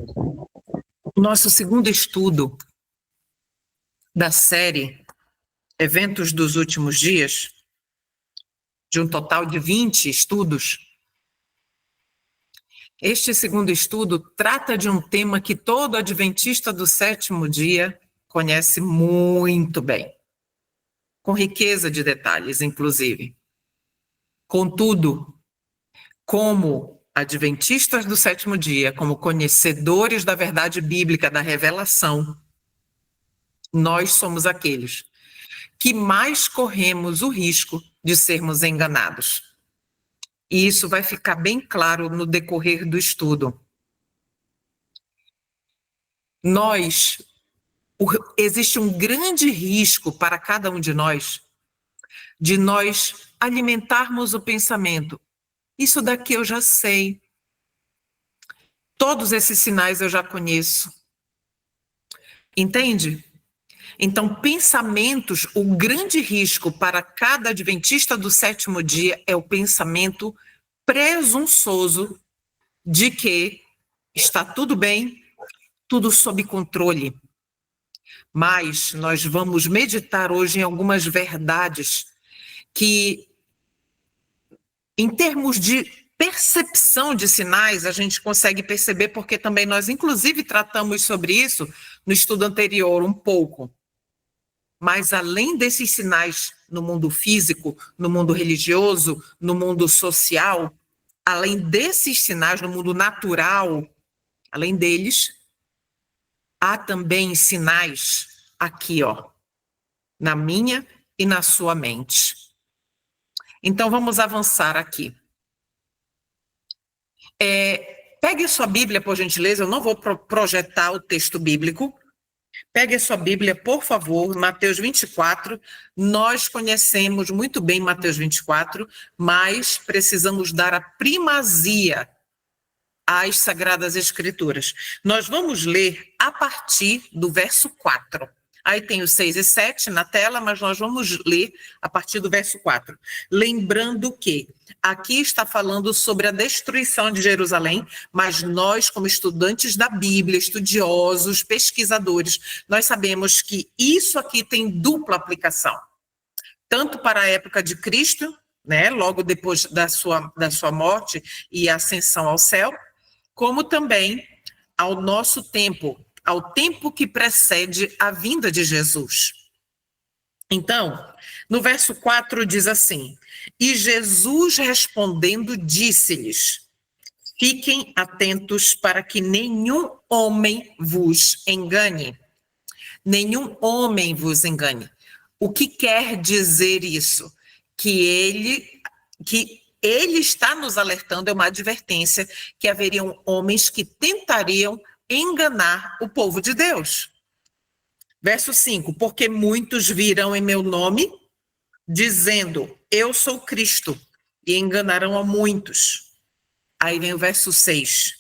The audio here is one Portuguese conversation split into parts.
O nosso segundo estudo da série Eventos dos Últimos Dias, de um total de 20 estudos. Este segundo estudo trata de um tema que todo adventista do sétimo dia conhece muito bem, com riqueza de detalhes, inclusive. Contudo, como adventistas do sétimo dia, como conhecedores da verdade bíblica, da revelação, nós somos aqueles que mais corremos o risco de sermos enganados. E isso vai ficar bem claro no decorrer do estudo. Existe um grande risco para cada um de nós alimentarmos o pensamento. Isso daqui eu já sei. Todos esses sinais eu já conheço. Entende? Então, pensamentos, o grande risco para cada adventista do sétimo dia é o pensamento presunçoso de que está tudo bem, tudo sob controle. Mas nós vamos meditar hoje em algumas verdades que, em termos de percepção de sinais, a gente consegue perceber, porque também nós, inclusive, tratamos sobre isso no estudo anterior um pouco. Mas, além desses sinais no mundo físico, no mundo religioso, no mundo social, além desses sinais no mundo natural, além deles, há também sinais aqui, ó, na minha e na sua mente. Então, vamos avançar aqui. Pegue a sua Bíblia, por gentileza, eu não vou projetar o texto bíblico. Pegue a sua Bíblia, por favor, Mateus 24. Nós conhecemos muito bem Mateus 24, mas precisamos dar a primazia às Sagradas Escrituras. Nós vamos ler a partir do verso 4. Aí tem os 6 e 7 na tela, mas nós vamos ler a partir do verso 4. Lembrando que aqui está falando sobre a destruição de Jerusalém, mas nós, como estudantes da Bíblia, estudiosos, pesquisadores, nós sabemos que isso aqui tem dupla aplicação. Tanto para a época de Cristo, né, logo depois da sua morte e ascensão ao céu, como também ao nosso tempo, ao tempo que precede a vinda de Jesus. Então, no verso 4 diz assim: e Jesus respondendo disse-lhes: fiquem atentos para que nenhum homem vos engane. Nenhum homem vos engane. O que quer dizer isso? Que ele está nos alertando, é uma advertência, que haveriam homens que tentariam enganar o povo de Deus. Verso 5, porque muitos virão em meu nome, dizendo, eu sou Cristo, e enganarão a muitos. Aí vem o verso 6,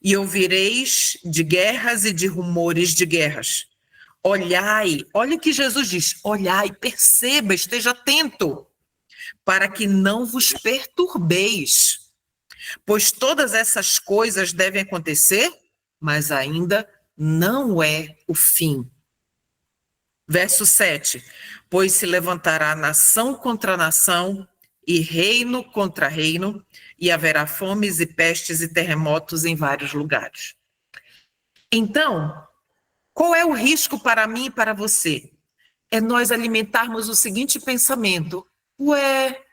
e ouvireis de guerras e de rumores de guerras. Olhai, olha o que Jesus diz, olhai, perceba, esteja atento, para que não vos perturbeis, pois todas essas coisas devem acontecer, mas ainda não é o fim. Verso 7, pois se levantará nação contra nação, e reino contra reino, e haverá fomes e pestes e terremotos em vários lugares. Então, qual é o risco para mim e para você? É nós alimentarmos o seguinte pensamento: ué,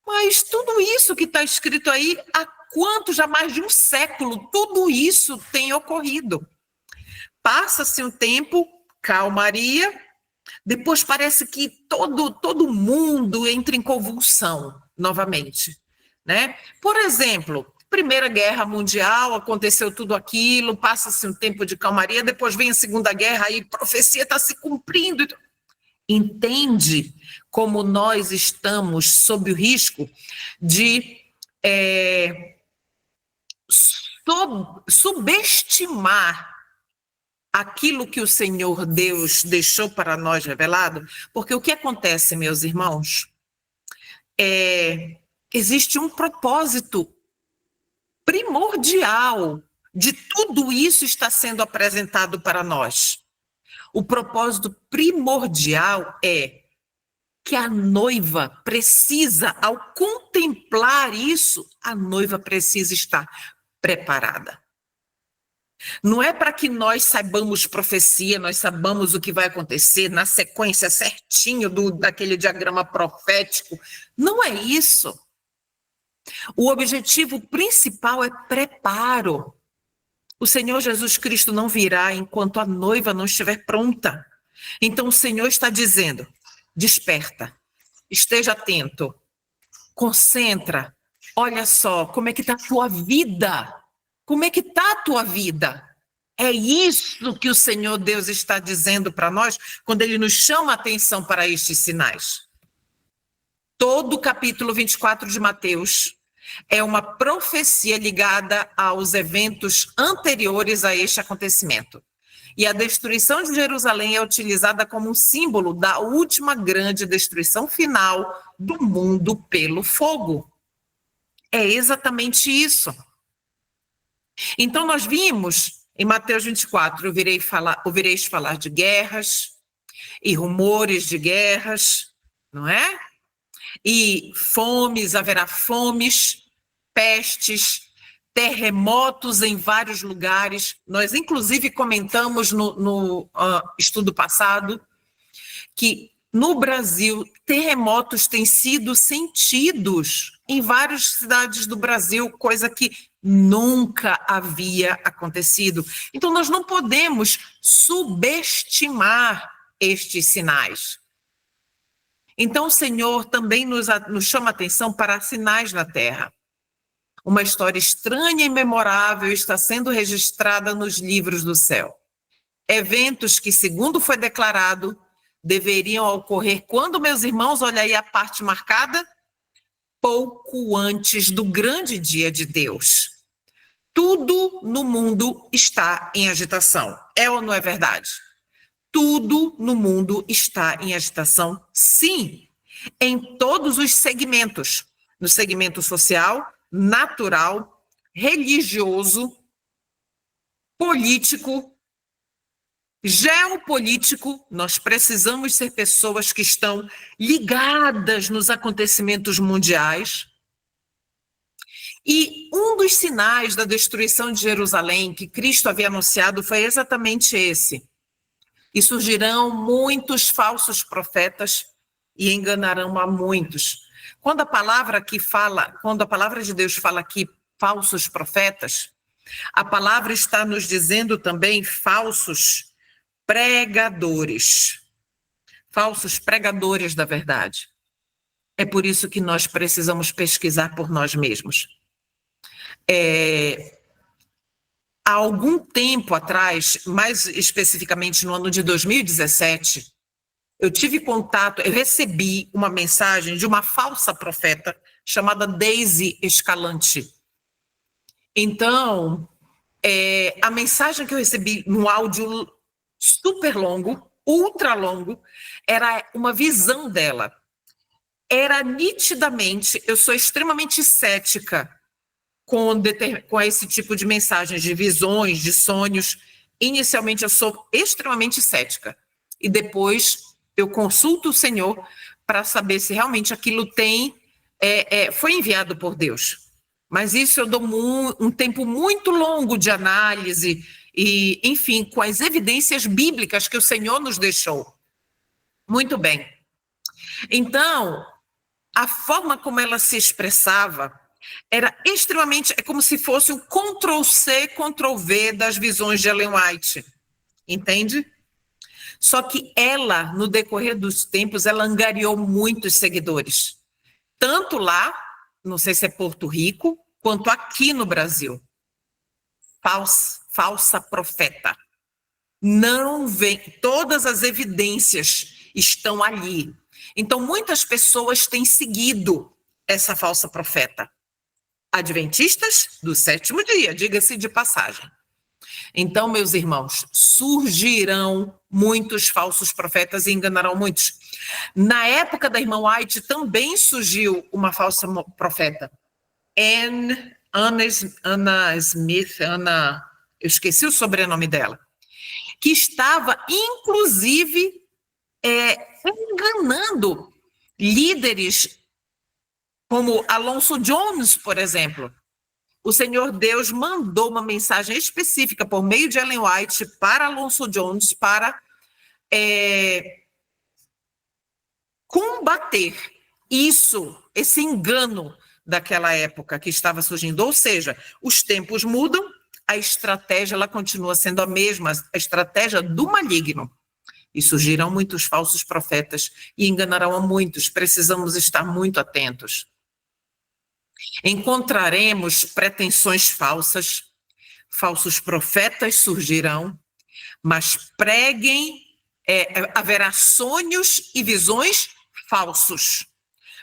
mas tudo isso que está escrito aí, há quanto, já mais de um século, tudo isso tem ocorrido. Passa-se um tempo, calmaria, depois parece que todo mundo entra em convulsão novamente, né? Por exemplo, Primeira Guerra Mundial, aconteceu tudo aquilo, passa-se um tempo de calmaria, depois vem a Segunda Guerra, aí a profecia está se cumprindo. Entende como nós estamos sob o risco de subestimar aquilo que o Senhor Deus deixou para nós revelado? Porque o que acontece, meus irmãos, existe um propósito primordial de tudo isso está sendo apresentado para nós. O propósito primordial é que a noiva precisa, ao contemplar isso, a noiva precisa estar preparada. Não é para que nós saibamos profecia, nós saibamos o que vai acontecer na sequência certinho daquele diagrama profético. Não é isso. O objetivo principal é preparo. O Senhor Jesus Cristo não virá enquanto a noiva não estiver pronta. Então o Senhor está dizendo: desperta, esteja atento, concentra, olha só como é que está a tua vida. Como é que está a tua vida? É isso que o Senhor Deus está dizendo para nós quando Ele nos chama a atenção para estes sinais. Todo o capítulo 24 de Mateus é uma profecia ligada aos eventos anteriores a este acontecimento. E a destruição de Jerusalém é utilizada como um símbolo da última grande destruição final do mundo pelo fogo. É exatamente isso. Então, nós vimos em Mateus 24, ouvireis falar de guerras e rumores de guerras, não é? E fomes, haverá fomes, pestes, terremotos em vários lugares. Nós, inclusive, comentamos no estudo passado que no Brasil, terremotos têm sido sentidos em várias cidades do Brasil, coisa que nunca havia acontecido. Então, nós não podemos subestimar estes sinais. Então, o Senhor também nos chama a atenção para sinais na terra. Uma história estranha e memorável está sendo registrada nos livros do céu. Eventos que, segundo foi declarado, deveriam ocorrer quando, meus irmãos, olha aí a parte marcada, pouco antes do grande dia de Deus. Tudo no mundo está em agitação. É ou não é verdade? Tudo no mundo está em agitação, sim, em todos os segmentos. No segmento social, natural, religioso, político, geopolítico. Nós precisamos ser pessoas que estão ligadas nos acontecimentos mundiais. E um dos sinais da destruição de Jerusalém que Cristo havia anunciado foi exatamente esse. E surgirão muitos falsos profetas e enganarão a muitos. Quando a palavra de Deus fala aqui falsos profetas, a palavra está nos dizendo também falsos pregadores da verdade. É por isso que nós precisamos pesquisar por nós mesmos. Há algum tempo atrás, mais especificamente no ano de 2017, eu recebi uma mensagem de uma falsa profeta chamada Daisy Escalante. Então, a mensagem que eu recebi no áudio super longo, ultra longo, era uma visão dela. Era nitidamente, eu sou extremamente cética com esse tipo de mensagens, de visões, de sonhos. Inicialmente eu sou extremamente cética e depois eu consulto o Senhor para saber se realmente aquilo foi enviado por Deus. Mas isso eu dou um tempo muito longo de análise e, enfim, com as evidências bíblicas que o Senhor nos deixou. Muito bem. Então, a forma como ela se expressava era extremamente, como se fosse um Ctrl-C, Ctrl-V das visões de Ellen White, entende? Só que ela, no decorrer dos tempos, ela angariou muitos seguidores, tanto lá, não sei se é Porto Rico, quanto aqui no Brasil. Falsa profeta. Não vem, todas as evidências estão ali. Então, muitas pessoas têm seguido essa falsa profeta. Adventistas do sétimo dia, diga-se de passagem. Então, meus irmãos, surgirão muitos falsos profetas e enganarão muitos. Na época da irmã White também surgiu uma falsa profeta, Anne Anna Smith, eu esqueci o sobrenome dela, que estava, inclusive, enganando líderes como Alonso Jones, por exemplo. O Senhor Deus mandou uma mensagem específica por meio de Ellen White para Alonso Jones para combater esse engano daquela época que estava surgindo. Ou seja, os tempos mudam, a estratégia ela continua sendo a mesma, a estratégia do maligno. E surgirão muitos falsos profetas e enganarão a muitos. Precisamos estar muito atentos. Encontraremos pretensões falsas, falsos profetas surgirão, mas haverá sonhos e visões falsos.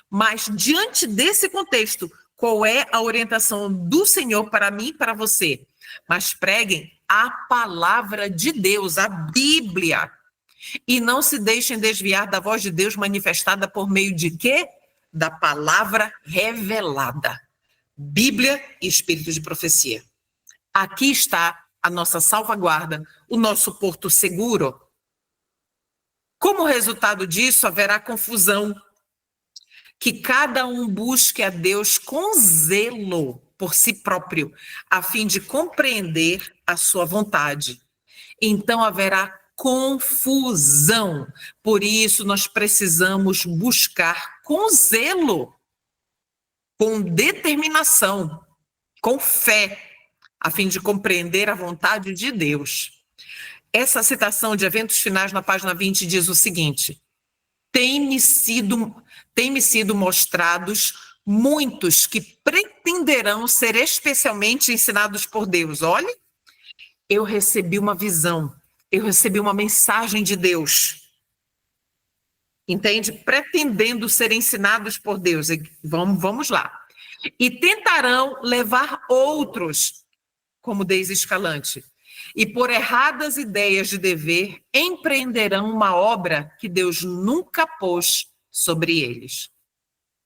Mas diante desse contexto, qual é a orientação do Senhor para mim e para você? Mas preguem a palavra de Deus, a Bíblia. E não se deixem desviar da voz de Deus manifestada por meio de quê? Da palavra revelada. Bíblia e espírito de profecia. Aqui está a nossa salvaguarda, o nosso porto seguro. Como resultado disso, haverá confusão. Que cada um busque a Deus com zelo por si próprio, a fim de compreender a sua vontade. Então haverá confusão. Por isso, nós precisamos buscar com zelo, com determinação, com fé, a fim de compreender a vontade de Deus. Essa citação de Eventos Finais na página 20 diz o seguinte: tem-me sido mostrados muitos que pretenderão ser especialmente ensinados por Deus. Olha, eu recebi uma visão, eu recebi uma mensagem de Deus. Entende? Pretendendo ser ensinados por Deus. Vamos lá. E tentarão levar outros, como Deise Escalante, e por erradas ideias de dever, empreenderão uma obra que Deus nunca pôs sobre eles.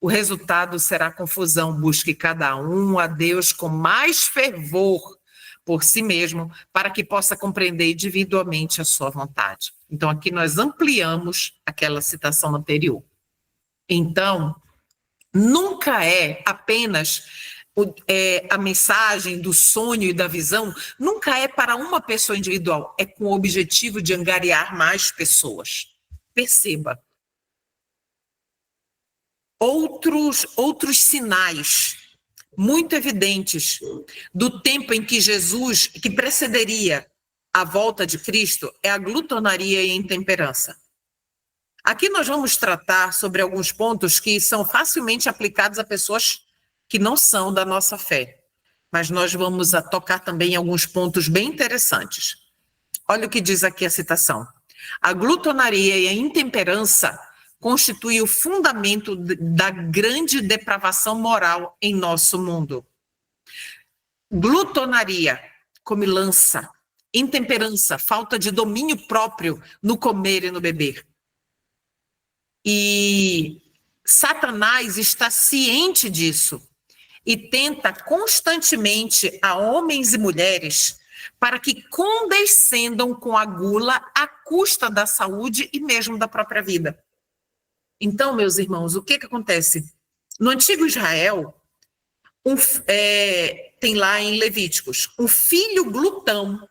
O resultado será confusão. Busque cada um a Deus com mais fervor por si mesmo, para que possa compreender individualmente a sua vontade. Então, aqui nós ampliamos aquela citação anterior. Então, nunca é apenas a mensagem do sonho e da visão, nunca é para uma pessoa individual, é com o objetivo de angariar mais pessoas. Perceba. Outros sinais muito evidentes do tempo em que Jesus, que precederia a volta de Cristo, é a glutonaria e a intemperança. Aqui nós vamos tratar sobre alguns pontos que são facilmente aplicados a pessoas que não são da nossa fé, mas nós vamos tocar também em alguns pontos bem interessantes. Olha o que diz aqui a citação. A glutonaria e a intemperança constituem o fundamento da grande depravação moral em nosso mundo. Glutonaria, comilança, intemperança, falta de domínio próprio no comer e no beber. E Satanás está ciente disso e tenta constantemente a homens e mulheres para que condescendam com a gula à custa da saúde e mesmo da própria vida. Então, meus irmãos, o que acontece? No antigo Israel, tem lá em Levíticos, um filho glutão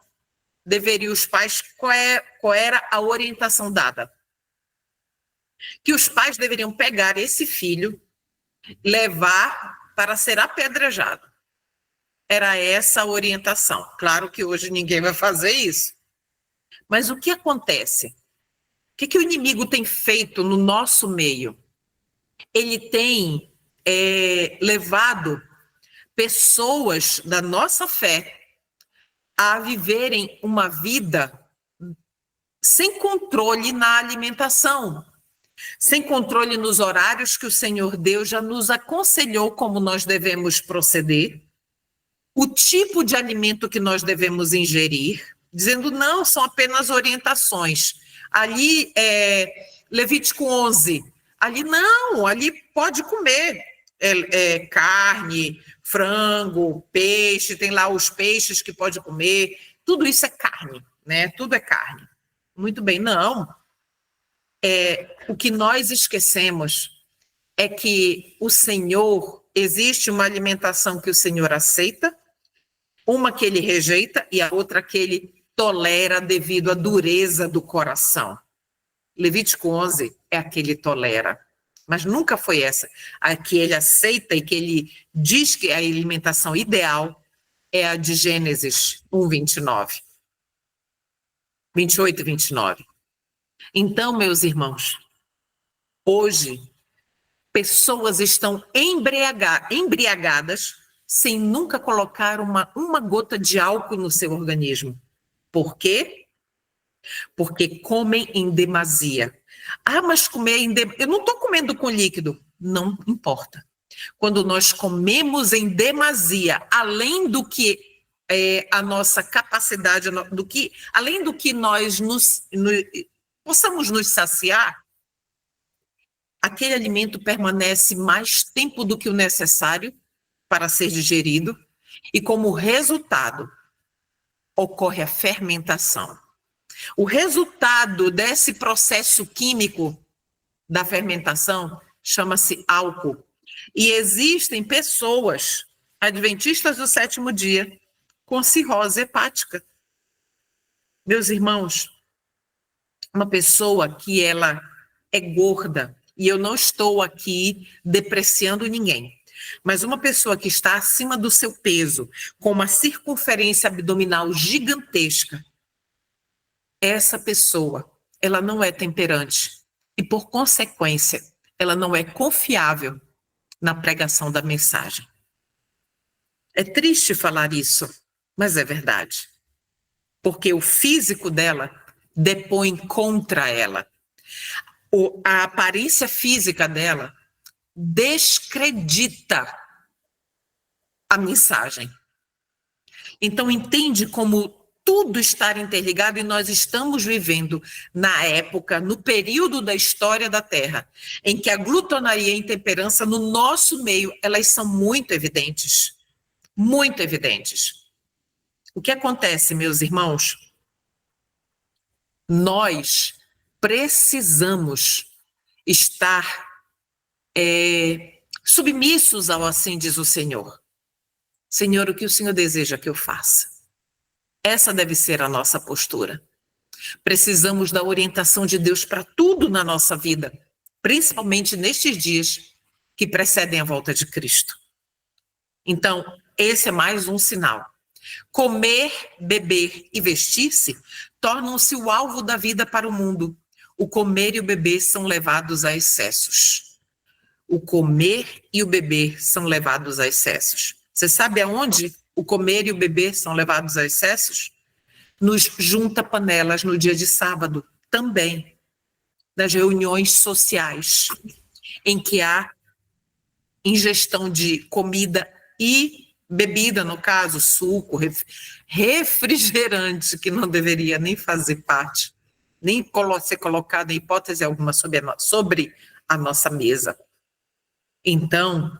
deveria os pais, qual era a orientação dada? Que os pais deveriam pegar esse filho, levar para ser apedrejado. Era essa a orientação. Claro que hoje ninguém vai fazer isso. Mas o que acontece? O que o inimigo tem feito no nosso meio? Ele tem levado pessoas da nossa fé a viverem uma vida sem controle na alimentação, sem controle nos horários que o Senhor Deus já nos aconselhou como nós devemos proceder, o tipo de alimento que nós devemos ingerir, dizendo não, são apenas orientações. Ali, Levítico 11, ali não, ali pode comer. carne, frango, peixe, tem lá os peixes que pode comer, tudo isso é carne, né? Tudo é carne. Muito bem, não. O que nós esquecemos é que o Senhor, existe uma alimentação que o Senhor aceita, uma que ele rejeita e a outra que ele tolera devido à dureza do coração. Levítico 11 é a que ele tolera, mas nunca foi essa. A que ele aceita e que ele diz que a alimentação ideal é a de Gênesis 1, 28 e 29. Então, meus irmãos, hoje, pessoas estão embriagadas sem nunca colocar uma gota de álcool no seu organismo. Por quê? Porque comem em demasia. Ah, mas comer em demasia... Eu não estou comendo com líquido. Não importa. Quando nós comemos em demasia, além do que a nossa capacidade, além do que nós possamos nos saciar, aquele alimento permanece mais tempo do que o necessário para ser digerido e, como resultado, ocorre a fermentação. O resultado desse processo químico da fermentação chama-se álcool. E existem pessoas adventistas do sétimo dia com cirrose hepática. Meus irmãos, uma pessoa que ela é gorda, e eu não estou aqui depreciando ninguém, mas uma pessoa que está acima do seu peso, com uma circunferência abdominal gigantesca, essa pessoa, ela não é temperante e, por consequência, ela não é confiável na pregação da mensagem. É triste falar isso, mas é verdade. Porque o físico dela depõe contra ela. A aparência física dela descredita a mensagem. Então, entende como tudo está interligado e nós estamos vivendo na época, no período da história da Terra, em que a glutonaria e a intemperança no nosso meio, elas são muito evidentes. Muito evidentes. O que acontece, meus irmãos? Nós precisamos estar submissos ao assim diz o Senhor. Senhor, o que o Senhor deseja que eu faça? Essa deve ser a nossa postura. Precisamos da orientação de Deus para tudo na nossa vida, principalmente nestes dias que precedem a volta de Cristo. Então, esse é mais um sinal. Comer, beber e vestir-se tornam-se o alvo da vida para o mundo. O comer e o beber são levados a excessos. O comer e o beber são levados a excessos. Você sabe aonde o comer e o beber são levados a excessos? Nos junta-panelas no dia de sábado, também. Nas reuniões sociais, em que há ingestão de comida e bebida, no caso, suco, refrigerante, que não deveria nem fazer parte, nem ser colocado em hipótese alguma sobre a nossa mesa. Então,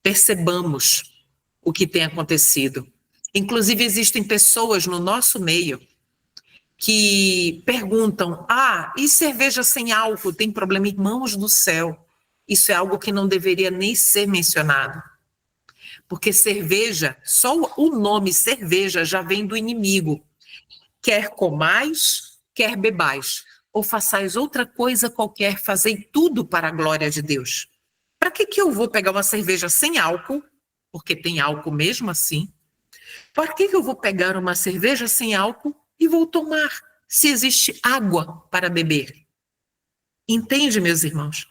percebamos o que tem acontecido. Inclusive, existem pessoas no nosso meio que perguntam, e cerveja sem álcool tem problema? Irmãos do céu, isso é algo que não deveria nem ser mencionado. Porque cerveja, só o nome cerveja já vem do inimigo. Quer comais, quer bebais, ou façais outra coisa qualquer, fazei tudo para a glória de Deus. Para que eu vou pegar uma cerveja sem álcool, porque tem álcool mesmo assim? Para que eu vou pegar uma cerveja sem álcool e vou tomar, se existe água para beber? Entende, meus irmãos?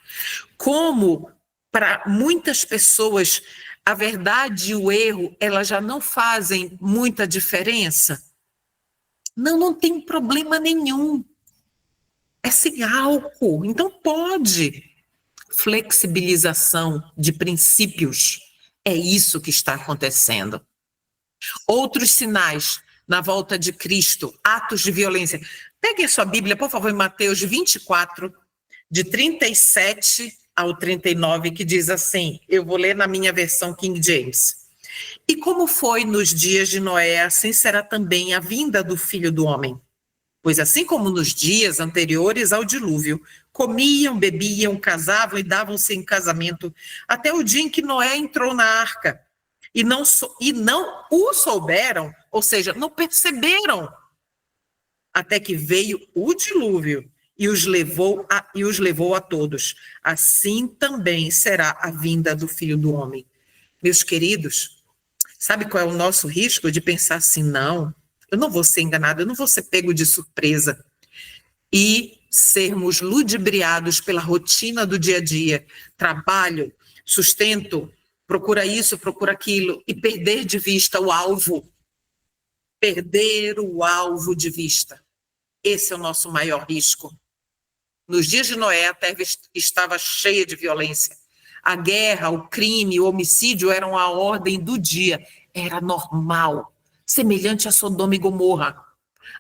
Como para muitas pessoas a verdade e o erro, elas já não fazem muita diferença? Não tem problema nenhum. É sem álcool, então pode. Flexibilização de princípios, é isso que está acontecendo. Outros sinais na volta de Cristo, atos de violência. Pegue a sua Bíblia, por favor, em Mateus 24, de 37 ao 39, que diz assim, eu vou ler na minha versão King James. E como foi nos dias de Noé, assim será também a vinda do Filho do Homem. Pois assim como nos dias anteriores ao dilúvio, comiam, bebiam, casavam e davam-se em casamento, até o dia em que Noé entrou na arca. E não o souberam, ou seja, não perceberam, até que veio o dilúvio e os levou a todos. Assim também será a vinda do Filho do Homem. Meus queridos, sabe qual é o nosso risco de pensar assim, não, eu não vou ser enganado, eu não vou ser pego de surpresa e sermos ludibriados pela rotina do dia a dia, trabalho, sustento, procura isso, procura aquilo, e perder de vista o alvo. Perder o alvo de vista. Esse é o nosso maior risco. Nos dias de Noé, a terra estava cheia de violência. A guerra, o crime, o homicídio eram a ordem do dia. Era normal, semelhante a Sodoma e Gomorra.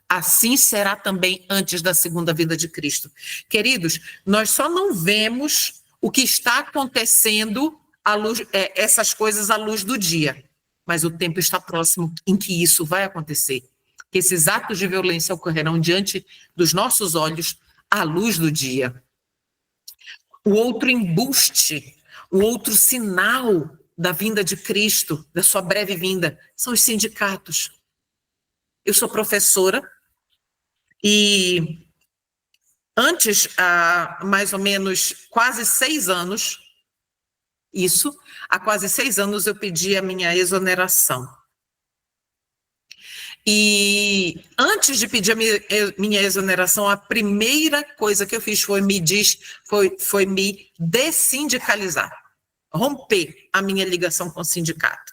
Assim será também antes da segunda vinda de Cristo. Queridos, nós só não vemos o que está acontecendo à luz, essas coisas à luz do dia. Mas o tempo está próximo em que isso vai acontecer. Que esses atos de violência ocorrerão diante dos nossos olhos à luz do dia. O outro embuste, o outro sinal da vinda de Cristo, da sua breve vinda, são os sindicatos. Eu sou professora e antes, há mais ou menos quase 6 anos, há quase 6 anos eu pedi a minha exoneração. E antes de pedir a minha exoneração, a primeira coisa que eu fiz foi me dessindicalizar, romper a minha ligação com o sindicato.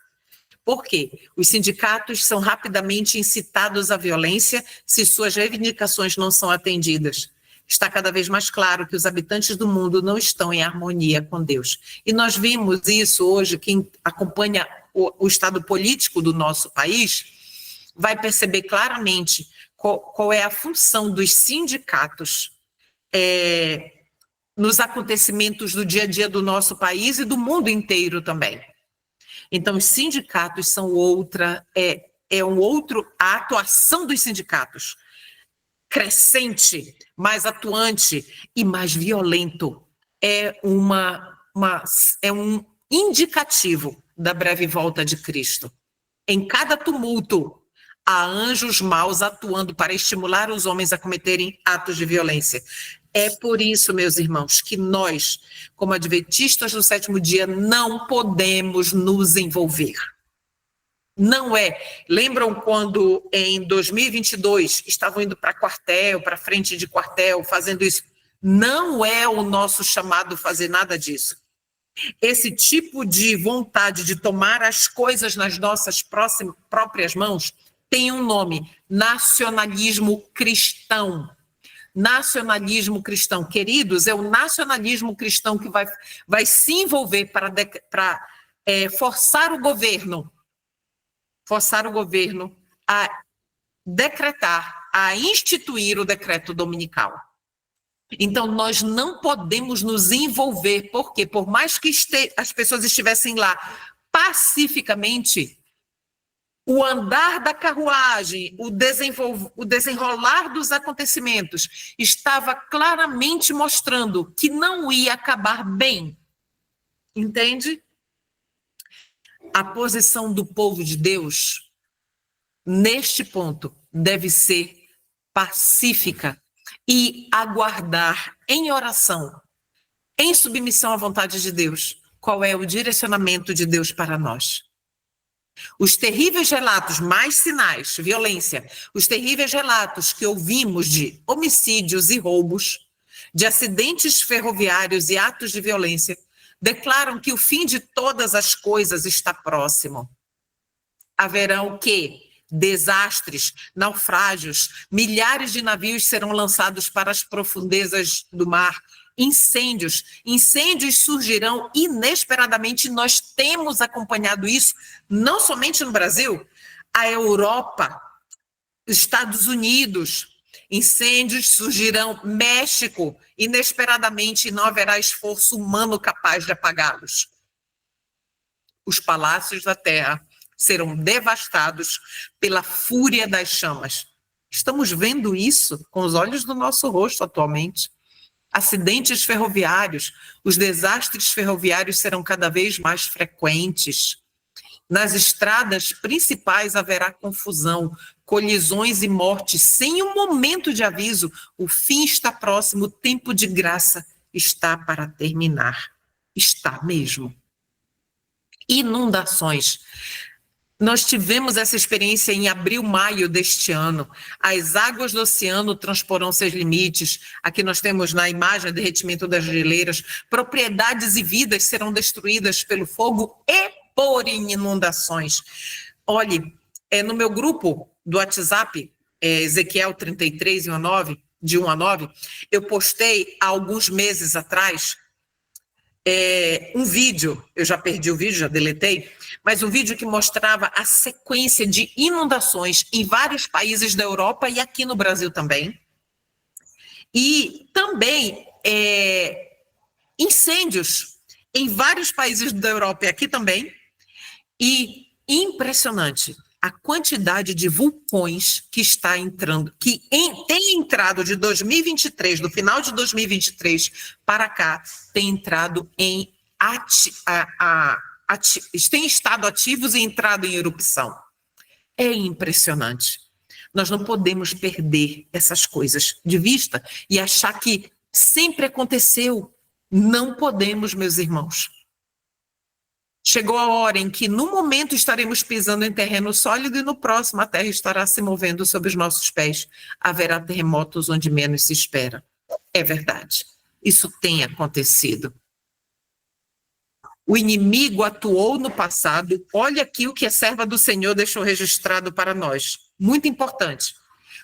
Por quê? Os sindicatos são rapidamente incitados à violência se suas reivindicações não são atendidas. Está cada vez mais claro que os habitantes do mundo não estão em harmonia com Deus. E nós vimos isso hoje, quem acompanha o estado político do nosso país vai perceber claramente qual é a função dos sindicatos nos acontecimentos do dia a dia do nosso país e do mundo inteiro também. Então, os sindicatos são a atuação dos sindicatos crescente, mais atuante e mais violento. É um indicativo da breve volta de Cristo. Em cada tumulto, há anjos maus atuando para estimular os homens a cometerem atos de violência. É por isso, meus irmãos, que nós, como adventistas do sétimo dia, não podemos nos envolver. Não é. Lembram quando em 2022 estavam indo para quartel, para frente de quartel, fazendo isso? Não é o nosso chamado fazer nada disso. Esse tipo de vontade de tomar as coisas nas nossas próprias mãos tem um nome: nacionalismo cristão. Nacionalismo cristão. Queridos, é o nacionalismo cristão que vai se envolver para forçar o governo a decretar, a instituir o decreto dominical. Então, nós não podemos nos envolver, porque por mais que as pessoas estivessem lá pacificamente, o andar da carruagem, o desenrolar dos acontecimentos estava claramente mostrando que não ia acabar bem. Entende? A posição do povo de Deus, neste ponto, deve ser pacífica e aguardar em oração, em submissão à vontade de Deus, qual é o direcionamento de Deus para nós. Os terríveis relatos, mais sinais, violência, os terríveis relatos que ouvimos de homicídios e roubos, de acidentes ferroviários e atos de violência, declaram que o fim de todas as coisas está próximo. Haverão o quê? Desastres, naufrágios, milhares de navios serão lançados para as profundezas do mar, incêndios surgirão inesperadamente. Nós temos acompanhado isso, não somente no Brasil, a Europa, Estados Unidos, Incêndios surgirão no México inesperadamente e não haverá esforço humano capaz de apagá-los. Os palácios da terra serão devastados pela fúria das chamas. Estamos vendo isso com os olhos do nosso rosto atualmente. Acidentes ferroviários, os desastres ferroviários serão cada vez mais frequentes. Nas estradas principais haverá confusão, colisões e mortes, sem um momento de aviso. O fim está próximo, o tempo de graça está para terminar. Está mesmo. Inundações. Nós tivemos essa experiência em abril, maio deste ano. As águas do oceano transporão seus limites. Aqui nós temos na imagem o derretimento das geleiras. Propriedades e vidas serão destruídas pelo fogo e por inundações. Olhe, no meu grupo do WhatsApp, Ezequiel 33, de 1 a 9, eu postei há alguns meses atrás um vídeo, eu já perdi o vídeo, já deletei, mas um vídeo que mostrava a sequência de inundações em vários países da Europa e aqui no Brasil também. E também incêndios em vários países da Europa e aqui também. E impressionante a quantidade de vulcões que está entrando, tem entrado de 2023, do final de 2023 para cá, tem entrado tem estado ativos e entrado em erupção. É impressionante. Nós não podemos perder essas coisas de vista e achar que sempre aconteceu. Não podemos, meus irmãos. Chegou a hora em que, no momento, estaremos pisando em terreno sólido e no próximo a terra estará se movendo sob os nossos pés. Haverá terremotos onde menos se espera. É verdade. Isso tem acontecido. O inimigo atuou no passado. Olha aqui o que a serva do Senhor deixou registrado para nós. Muito importante.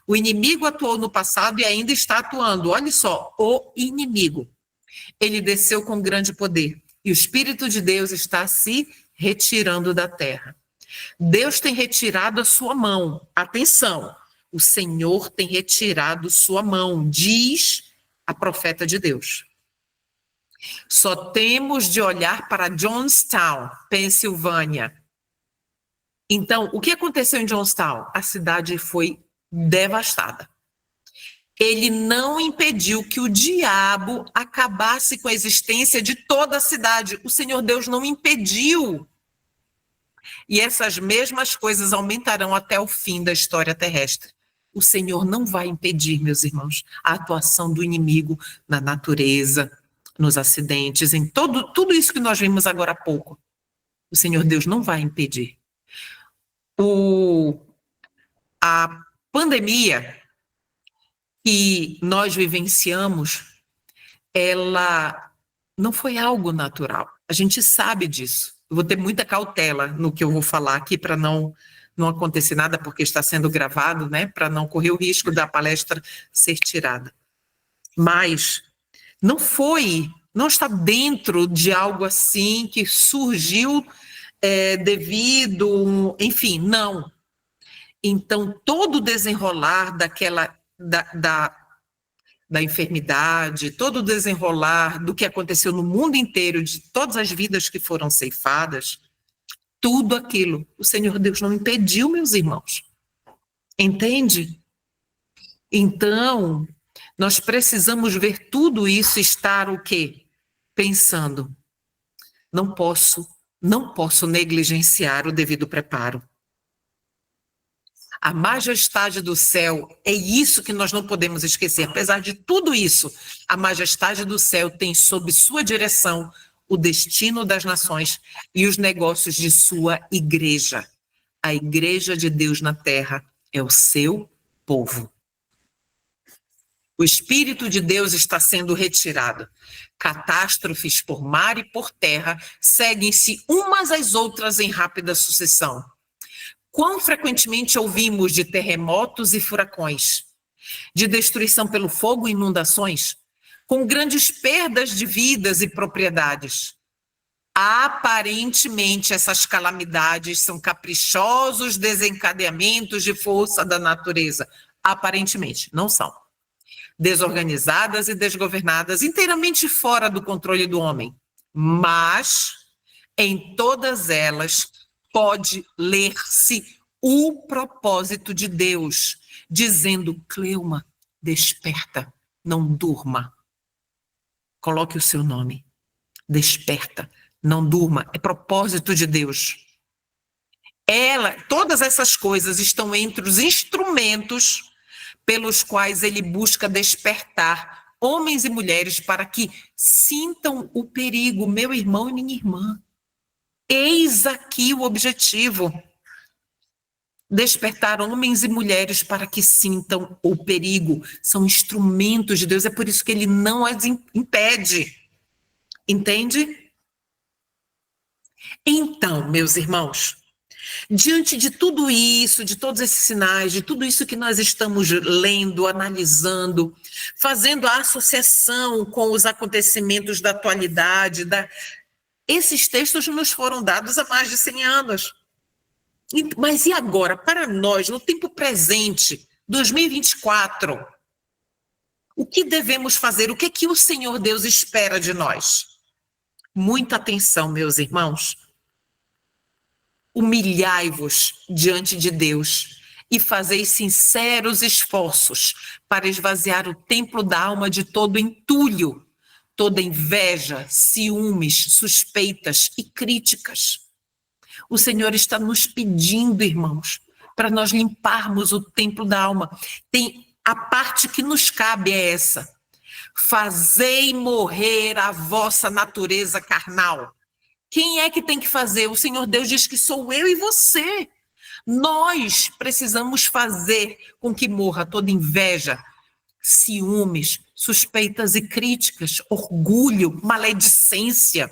O inimigo atuou no passado e ainda está atuando. Olha só, o inimigo. Ele desceu com grande poder. E o Espírito de Deus está se retirando da terra. Deus tem retirado a sua mão. Atenção, o Senhor tem retirado sua mão, diz a profeta de Deus. Só temos de olhar para Johnstown, Pensilvânia. Então, o que aconteceu em Johnstown? A cidade foi devastada. Ele não impediu que o diabo acabasse com a existência de toda a cidade. O Senhor Deus não impediu. E essas mesmas coisas aumentarão até o fim da história terrestre. O Senhor não vai impedir, meus irmãos, a atuação do inimigo na natureza, nos acidentes, em tudo isso que nós vimos agora há pouco. O Senhor Deus não vai impedir. A pandemia que nós vivenciamos, ela não foi algo natural. A gente sabe disso. Eu vou ter muita cautela no que eu vou falar aqui para não acontecer nada, porque está sendo gravado, né? Para não correr o risco da palestra ser tirada. Mas não está dentro de algo assim que surgiu devido, enfim, não. Então, todo o desenrolar da enfermidade, todo o desenrolar do que aconteceu no mundo inteiro, de todas as vidas que foram ceifadas, tudo aquilo, o Senhor Deus não impediu, meus irmãos. Entende? Então, nós precisamos ver tudo isso estar o quê? Pensando, não posso negligenciar o devido preparo. A majestade do céu, é isso que nós não podemos esquecer. Apesar de tudo isso, a majestade do céu tem sob sua direção o destino das nações e os negócios de sua igreja. A igreja de Deus na terra é o seu povo. O Espírito de Deus está sendo retirado. Catástrofes por mar e por terra seguem-se umas às outras em rápida sucessão. Quão frequentemente ouvimos de terremotos e furacões, de destruição pelo fogo e inundações, com grandes perdas de vidas e propriedades. Aparentemente, essas calamidades são caprichosos desencadeamentos de força da natureza. Aparentemente, não são. Desorganizadas e desgovernadas, inteiramente fora do controle do homem. Mas, em todas elas, pode ler-se o propósito de Deus, dizendo: Cleuma, desperta, não durma. Coloque o seu nome. Desperta, não durma. É propósito de Deus. Todas essas coisas estão entre os instrumentos pelos quais ele busca despertar homens e mulheres para que sintam o perigo, meu irmão e minha irmã. Eis aqui o objetivo. Despertar homens e mulheres para que sintam o perigo. São instrumentos de Deus, é por isso que ele não as impede. Entende? Então, meus irmãos, diante de tudo isso, de todos esses sinais, de tudo isso que nós estamos lendo, analisando, fazendo a associação com os acontecimentos da atualidade, esses textos nos foram dados há mais de 100 anos. Mas e agora, para nós, no tempo presente, 2024, o que devemos fazer? O que é que o Senhor Deus espera de nós? Muita atenção, meus irmãos. Humilhai-vos diante de Deus e fazei sinceros esforços para esvaziar o templo da alma de todo entulho, toda inveja, ciúmes, suspeitas e críticas. O Senhor está nos pedindo, irmãos, para nós limparmos o templo da alma. Tem a parte que nos cabe é essa. Fazei morrer a vossa natureza carnal. Quem é que tem que fazer? O Senhor Deus diz que sou eu e você. Nós precisamos fazer com que morra toda inveja, ciúmes, suspeitas e críticas, orgulho, maledicência.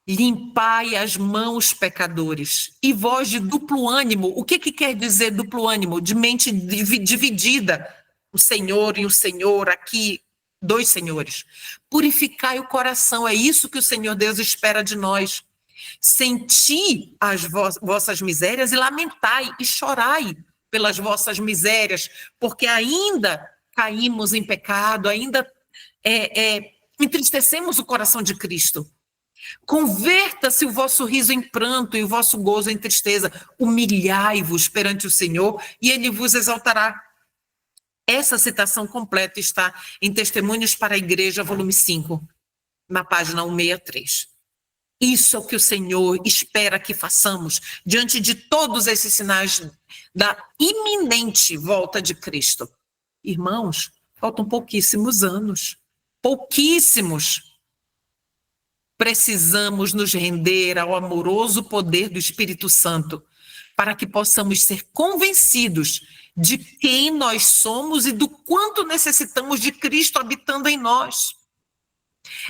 Limpai as mãos, pecadores, e vós de duplo ânimo. O que quer dizer duplo ânimo? De mente dividida. O Senhor e o Senhor, aqui, dois senhores. Purificai o coração, é isso que o Senhor Deus espera de nós. Senti as vossas misérias e lamentai e chorai pelas vossas misérias, porque ainda caímos em pecado, ainda entristecemos o coração de Cristo. Converta-se o vosso riso em pranto e o vosso gozo em tristeza. Humilhai-vos perante o Senhor e ele vos exaltará. Essa citação completa está em Testemunhos para a Igreja, volume 5, na página 163. Isso é o que o Senhor espera que façamos diante de todos esses sinais da iminente volta de Cristo. Irmãos, faltam pouquíssimos anos. Pouquíssimos. Precisamos nos render ao amoroso poder do Espírito Santo para que possamos ser convencidos de quem nós somos e do quanto necessitamos de Cristo habitando em nós.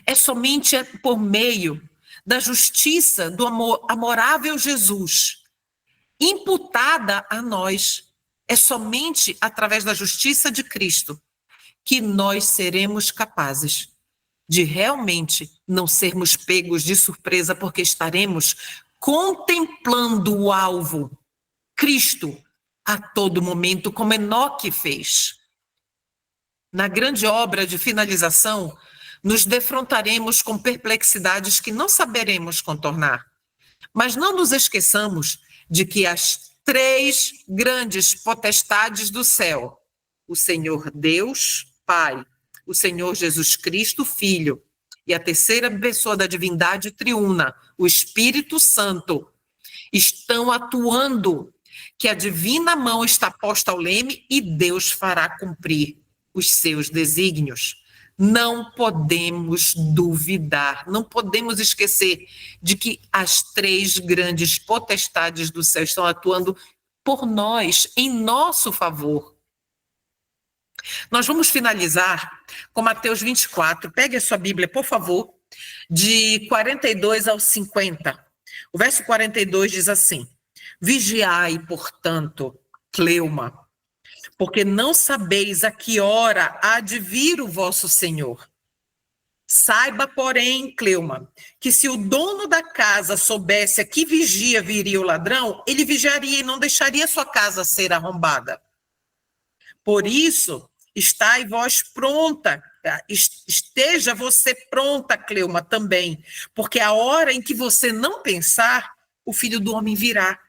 É somente por meio da justiça do amorável Jesus, imputada a nós, é somente através da justiça de Cristo que nós seremos capazes de realmente não sermos pegos de surpresa, porque estaremos contemplando o alvo, Cristo, a todo momento, como Enoque fez. Na grande obra de finalização, nos defrontaremos com perplexidades que não saberemos contornar. Mas não nos esqueçamos de que as 3 grandes potestades do céu, o Senhor Deus, Pai, o Senhor Jesus Cristo, Filho, e a terceira pessoa da divindade triuna, o Espírito Santo, estão atuando, que a divina mão está posta ao leme e Deus fará cumprir os seus desígnios. Não podemos duvidar, não podemos esquecer de que as 3 grandes potestades do céu estão atuando por nós, em nosso favor. Nós vamos finalizar com Mateus 24. Pegue a sua Bíblia, por favor, de 42 ao 50. O verso 42 diz assim: Vigiai, portanto, Cleuma, porque não sabeis a que hora há de vir o vosso Senhor. Saiba, porém, Cleuma, que se o dono da casa soubesse a que vigia viria o ladrão, ele vigiaria e não deixaria sua casa ser arrombada. Por isso, estai vós pronta, esteja você pronta, Cleuma, também, porque a hora em que você não pensar, o Filho do Homem virá.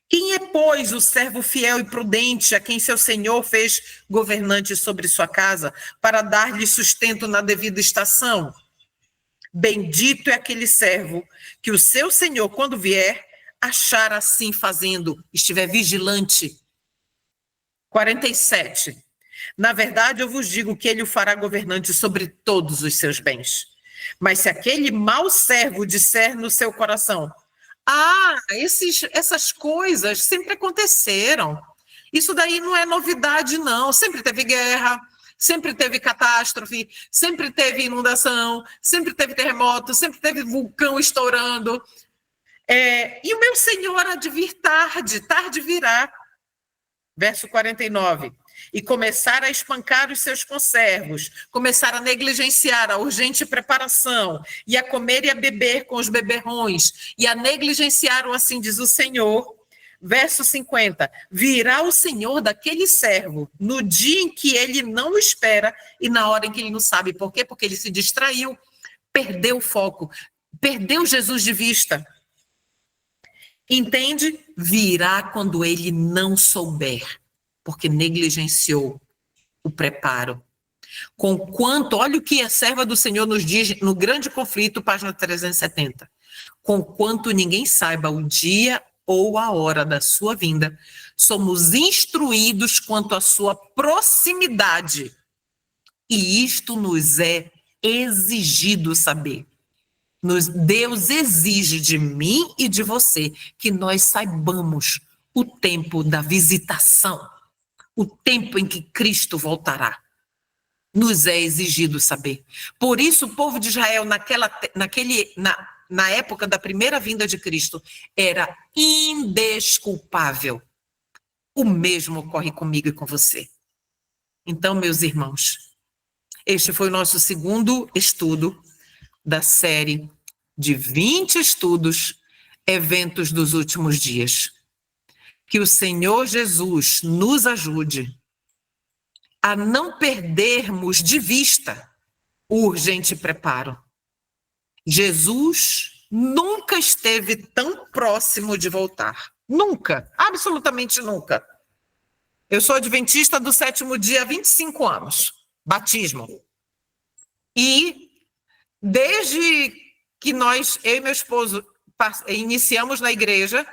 Quem é, pois, o servo fiel e prudente a quem seu senhor fez governante sobre sua casa para dar-lhe sustento na devida estação? Bendito é aquele servo que o seu senhor, quando vier, achar assim fazendo, estiver vigilante. 47. Na verdade, eu vos digo que ele o fará governante sobre todos os seus bens. Mas se aquele mau servo disser no seu coração: essas coisas sempre aconteceram. Isso daí não é novidade, não. Sempre teve guerra, sempre teve catástrofe, sempre teve inundação, sempre teve terremoto, sempre teve vulcão estourando. E o meu Senhor há de vir tarde, tarde virá. Verso 49. E começar a espancar os seus conservos, começar a negligenciar a urgente preparação, e a comer e a beber com os beberrões, e a negligenciar o assim diz o Senhor. Verso 50. Virá o Senhor daquele servo no dia em que ele não o espera e na hora em que ele não sabe. Por quê? Porque ele se distraiu, perdeu o foco, perdeu Jesus de vista. Entende? Virá quando ele não souber, porque negligenciou o preparo. Conquanto, olha o que a serva do Senhor nos diz no Grande Conflito, página 370. Conquanto ninguém saiba o dia ou a hora da sua vinda, somos instruídos quanto à sua proximidade. E isto nos é exigido saber. Deus exige de mim e de você que nós saibamos o tempo da visitação, o tempo em que Cristo voltará. Nos é exigido saber. Por isso, o povo de Israel, na época da primeira vinda de Cristo, era indesculpável. O mesmo ocorre comigo e com você. Então, meus irmãos, este foi o nosso segundo estudo da série de 20 estudos, Eventos dos Últimos Dias. Que o Senhor Jesus nos ajude a não perdermos de vista o urgente preparo. Jesus nunca esteve tão próximo de voltar. Nunca, absolutamente nunca. Eu sou adventista do sétimo dia há 25 anos, batismo. E desde que eu e meu esposo iniciamos na igreja,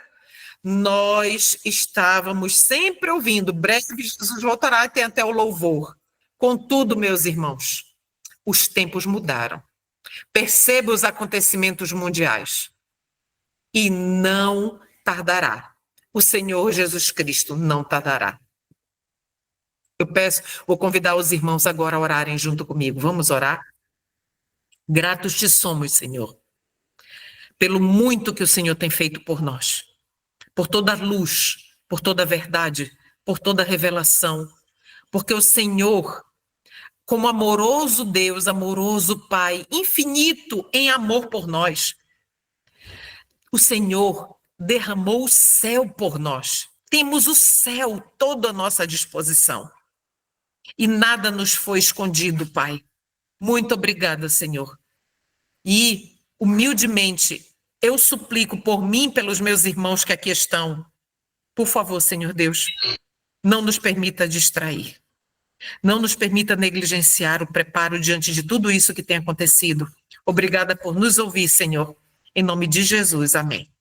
nós estávamos sempre ouvindo, breve Jesus voltará, e tem até o louvor. Contudo, meus irmãos, os tempos mudaram. Perceba os acontecimentos mundiais. E não tardará. O Senhor Jesus Cristo não tardará. Vou convidar os irmãos agora a orarem junto comigo. Vamos orar? Gratos te somos, Senhor, pelo muito que o Senhor tem feito por nós, por toda a luz, por toda a verdade, por toda a revelação, porque o Senhor, como amoroso Deus, amoroso Pai, infinito em amor por nós, o Senhor derramou o céu por nós. Temos o céu todo à nossa disposição. E nada nos foi escondido, Pai. Muito obrigada, Senhor. E, humildemente, eu suplico por mim e pelos meus irmãos que aqui estão. Por favor, Senhor Deus, não nos permita distrair. Não nos permita negligenciar o preparo diante de tudo isso que tem acontecido. Obrigada por nos ouvir, Senhor. Em nome de Jesus, amém.